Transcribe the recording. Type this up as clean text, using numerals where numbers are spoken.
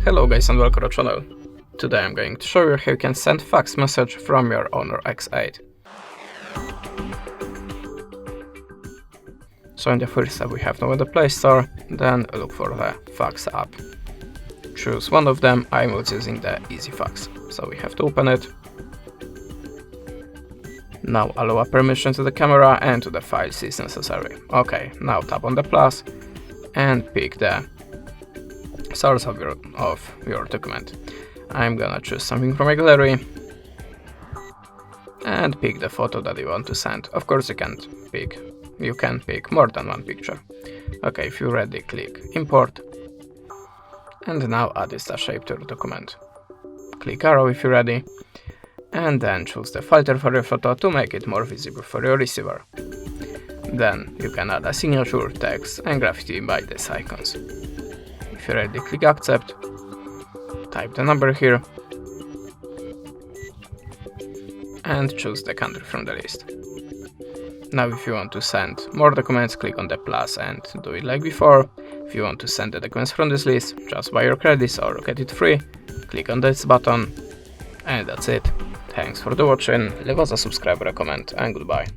Hello guys and welcome to our channel. Today I'm going to show you how you can send fax message from your Honor X8. So in the first step we have to go to the Play Store, then look for the fax app. Choose one of them. I'm using the Easy Fax, so we have to open it. Now allow a permission to the camera and to the files is necessary. Okay, now tap on the plus and pick the source of your document. I'm gonna choose something from my gallery and pick the photo that you want to send. Of course you can pick more than one picture. Okay, if you're ready, click import and now add this shape to your document. Click arrow if you're ready and then choose the filter for your photo to make it more visible for your receiver. Then you can add a signature, text and graffiti by these icons. If you're ready, click accept, type the number here and choose the country from the list. Now if you want to send more documents, click on the plus and do it like before. If you want to send the documents from this list, just buy your credits or get it free, click on this button and that's it. Thanks for the watching, leave us a subscribe, comment and goodbye.